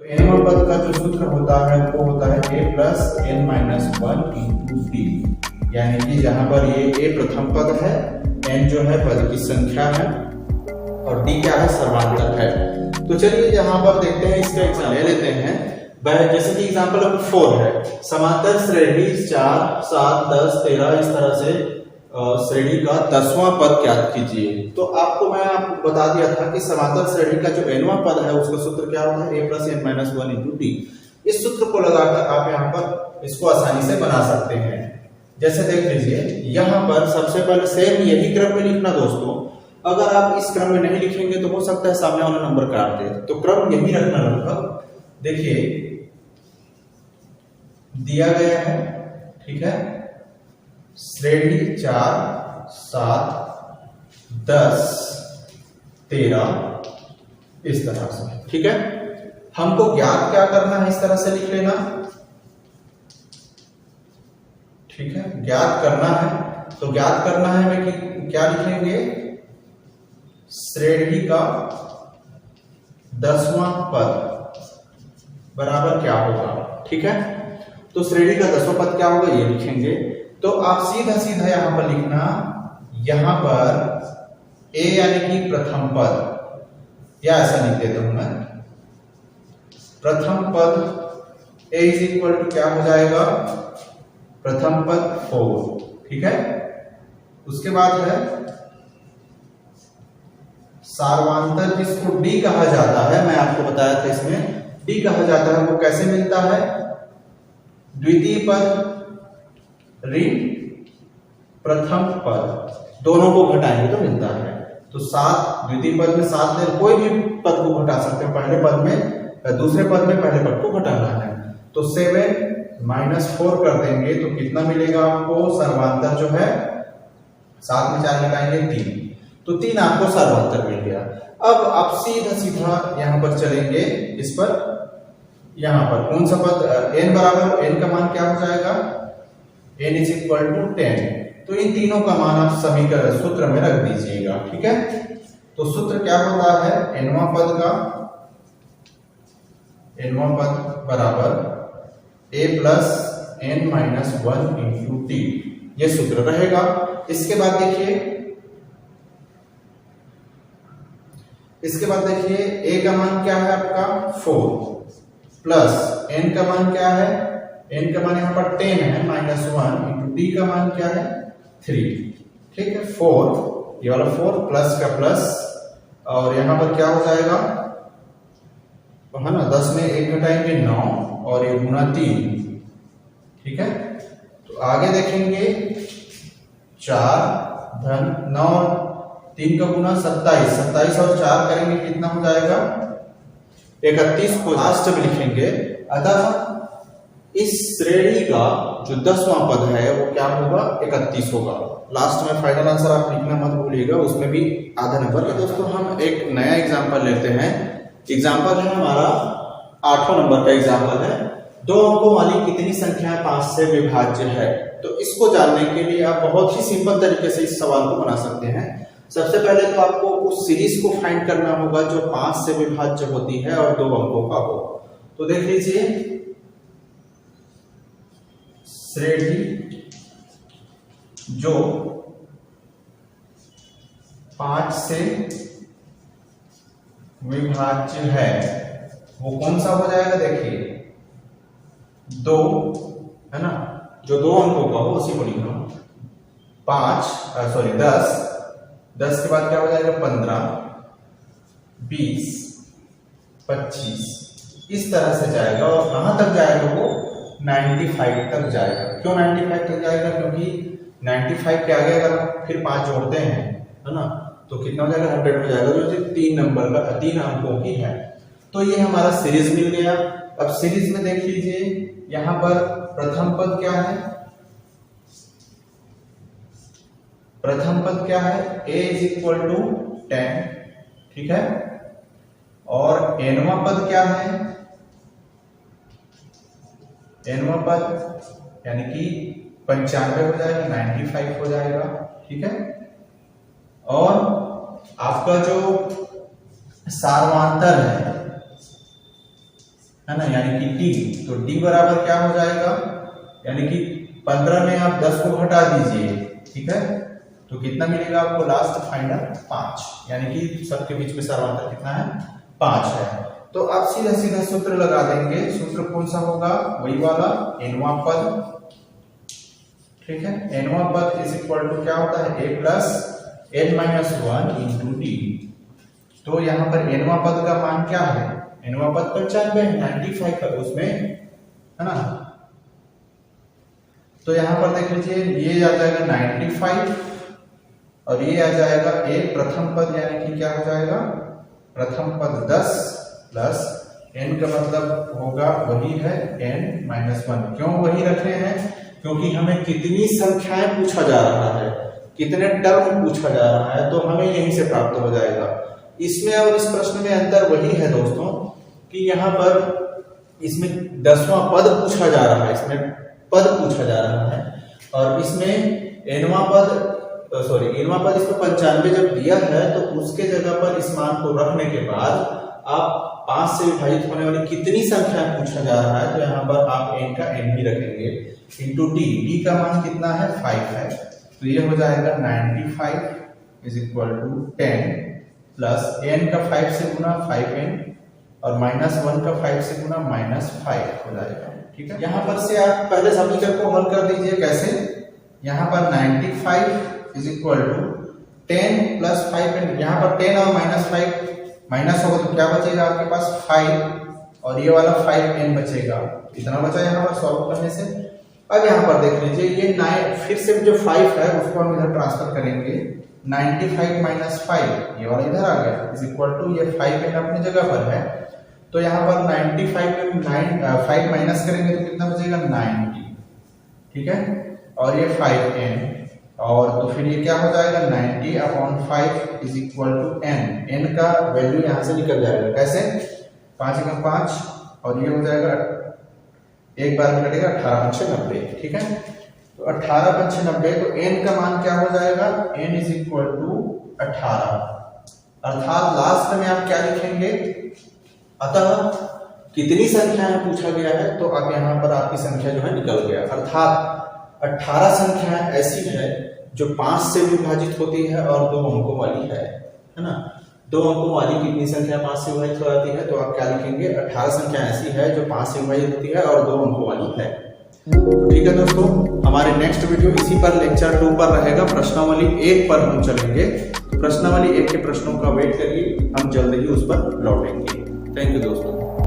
तो एनवा पद का जो सूत्र होता है वो होता है a plus n minus one into D, यानी कि जहां पर ये a प्रथम पद है, n जो है पद की संख्या है और d क्या है, सर्वांतर है। तो चलिए यहाँ पर देखते हैं, इसका एग्जाम्पल ले लेते हैं। जैसे कि एग्जाम्पल नंबर 4 है, समांतर श्रेणी 4, 7, 10, 13 इस तरह से श्रेणी का 10वां पद ज्ञात कीजिए। तो आपको मैं बता दिया था कि समांतर श्रेणी का जो nवां पद है उसका सूत्र क्या होता है, a plus n minus one into D. इस सूत्र को लगाकर आप यहाँ पर इसको आसानी से बना सकते हैं। जैसे देख लीजिए, यहाँ पर सबसे पहले सेम यही क्रम में लिखना दोस्तों। अगर आप इस क्रम में नहीं लिखेंगे तो हो सकता है सामने वाला नंबर काट दे, तो क्रम यही रखना लगभग। देखिए दिया गया है, ठीक है, श्रेणी 4, 7, 10, 13 इस तरह से, ठीक है। हमको ज्ञात क्या करना है, इस तरह से लिख लेना, ठीक है, ज्ञात करना है। तो ज्ञात करना है हमें कि क्या लिखेंगे, श्रेणी का 10वां पद बराबर क्या होगा, ठीक है। तो श्रेणी का 10वां पद क्या होगा ये लिखेंगे। तो आप सीधा सीधा यहां पर लिखना, यहां पर a यानी कि प्रथम पद, या ऐसा लिख देता हूं मैं, प्रथम पद a इज इक्वल टू क्या हो जाएगा, प्रथम पद 4, ठीक है। उसके बाद है सार्वांतर, जिसको d कहा जाता है, मैं आपको बताया था इसमें d कहा जाता है। वो कैसे मिलता है, द्वितीय पद ऋण प्रथम पद, दोनों को घटाएंगे तो मिलता है। तो 7 द्वितीय पद में 7 ले, कोई भी पद को घटा सकते हैं, पहले पद में दूसरे पद में पहले पद को घटाना है। तो 7 माइनस 4 कर देंगे तो कितना मिलेगा आपको, सर्वांतर जो है 7 में 4 घटाएंगे 3, तो 3 आपको सर्वांतर मिल गया। अब आप सीधा सीधा यहां पर चलेंगे, इस पर यहां पर कौन सा पद, n बराबर, n का मान क्या हो जाएगा, n इज इक्वल टू 10। तो इन तीनों का मान आप समीकरण सूत्र में रख दीजिएगा, ठीक है। तो सूत्र क्या होता है, nवां पद का, nवां पद बराबर a plus n minus one into T, ये सूत्र रहेगा। इसके बाद देखिए, a का मान क्या है आपका 4, प्लस n का मान क्या है, n का मान यहाँ पर 10 है, माइनस 1 इंटू d का मान क्या है 3, ठीक है। 4, ये वाला 4 प्लस का प्लस, और यहाँ पर क्या हो जाएगा, है ना, 10 में 1 घटाएंगे 9, और ये गुना 3, ठीक है। तो आगे देखेंगे 4 धन 9 3 का गुना 27, 27 और 4 करेंगे कितना हो जाएगा 31 को लास्ट में लिखेंगे। अतः इस श्रेणी का जो 10वां पद है वो क्या होगा, 31 होगा। लास्ट में फाइनल आंसर आप लिखना मत भूलिएगा, उसमें भी आधा नंबर। तो दोस्तों हम एक नया एग्जांपल लेते हैं। एग्जांपल है हमारा 8वां नंबर का एग्जांपल है, 2 अंकों वाली कितनी संख्या 5 से विभाज्य है। तो इसको जानने के लिए आप बहुत ही सिंपल तरीके से इस सवाल को बना सकते हैं। सबसे पहले तो आपको उस सीरीज को फाइंड करना होगा जो 5 से विभाज्य होती है और 2 अंकों का हो। तो देख लीजिए, श्रेणी जो 5 से विभाज्य है वो कौन सा हो जाएगा, देखिए 2, है ना, जो 2 अंकों का हो उसी को लिखना। 10 के बाद क्या हो जाएगा 15, 20, 25 इस तरह से जाएगा, और कहां तक जाएगा वो 95 तक जाएगा। क्यों 95 तक जाएगा, क्योंकि 95 के आगे अगर फिर 5 जोड़ते हैं, है ना, तो कितना हो जाएगा 100 हो जाएगा, जो 3 नंबर का 3 अंकों की है। तो ये हमारा सीरीज मिल गया। अब सीरीज में देख लीजिए, यहां पर प्रथम पद क्या है, प्रथम पद क्या है, a इज इक्वल टू 10, ठीक है। और nवां पद क्या है, nवां पद यानी कि 95 हो जाएगा, 95 हो जाएगा, ठीक है। और आपका जो सार्वांतर है है ना, यानी कि d। तो d बराबर क्या हो जाएगा, यानी कि 15 में आप 10 को घटा दीजिए, ठीक है, तो कितना मिलेगा आपको लास्ट फाइनल 5, यानी कि सबके बीच में सर्वांतर कितना है 5 है। तो आप सीधा सीधा सूत्र लगा देंगे। सूत्र कौन सा होगा, वही वाला nवां पद, ठीक है। nवां पद इज इक्वल टू क्या होता है a plus n minus 1 into D. तो यहाँ पर nवां पद का मान क्या है, nवां पद 95 95 है उसमें, है ना। तो यहाँ पर देख लीजिए ये आ जाएगा 95 और ये आ जाएगा a प्रथम पद, यानी कि क्या हो जाएगा प्रथम पद 10 प्लस n का मतलब होगा वही है n माइनस 1। क्यों वही रखे हैं, क्योंकि हमें कितनी संख्याएं पूछा जा रहा है, कितने टर्म पूछा जा रहा है, तो हमें यहीं से प्राप्त हो जाएगा। इसमें और इस प्रश्न में अंतर वही है दोस्तों कि यहाँ पर इसमें 10वां पद पूछा जा रहा है, इसमें पद पूछा जा रहा है, और इसमें nवां पद इसमें 95 जब दिया है तो उसके जगह पर इस मान को रखने के बाद आप 5 से विभाजित होने वाली कितनी संख्या पूछा जा रहा है, तो यहाँ पर आप n का n ही रखेंगे इंटू d का मान कितना है 5 है, तो ये हो जाएगा 95 is equal to 10 plus n का 5 से गुना 5n और माइनस 1 का 5 से गुना माइनस 5 हो जाएगा, ठीक है। यहाँ पर से आप पहले समीकरण को हल कर दीजिए। कैसे, यहाँ पर 95 is equal to 10 plus 5n, यहाँ पर 10 और माइनस 5 माइनस होगा तो क्या बचेगा आपके पास 5 और ये वाला 5n बचेगा, इतना बचा यहाँ पर सॉल्व करने से। अब यहाँ पर देख लीजिए ये 9 फिर से जो 5 है उसको हम इधर ट्रांसफर करेंगे, 95 माइनस 5 ये वाला इधर आ गया इज इक्वल टू ये 5n अपनी जगह पर है, तो यहाँ पर 95 में 5 माइनस करेंगे तो कितना बचेगा 90, ठीक है, और ये 5n और तो फिर ये क्या हो जाएगा 90/5 इज इक्वल टू n का वैल्यू यहाँ से निकल जाएगा। कैसे, 5 का 5 और ये हो जाएगा एक बार में कटेगा 18×90, ठीक है। तो 18×90 तो n का मान क्या हो जाएगा, n इज इक्वल टू 18, अर्थात लास्ट में आप क्या लिखेंगे, अतः कितनी संख्याएं पूछा गया है तो अब यहाँ पर आपकी संख्या जो है निकल गया, अर्थात 18 संख्याएं ऐसी है जो 5 से विभाजित होती है और 2 अंकों वाली है ना। 2 अंकों वाली कितनी संख्या 5 से विभाजित हो जाती है, तो आप क्या लिखेंगे 18 संख्या ऐसी है जो 5 से विभाजित होती है और 2 अंकों वाली है। तो ठीक है दोस्तों, हमारे नेक्स्ट वीडियो इसी पर लेक्चर 2 पर रहेगा, प्रश्नावली 1 पर हम चलेंगे। तो प्रश्नावली 1 के प्रश्नों का वेट करिए, हम जल्द ही उस पर लौटेंगे। थैंक यू दोस्तों।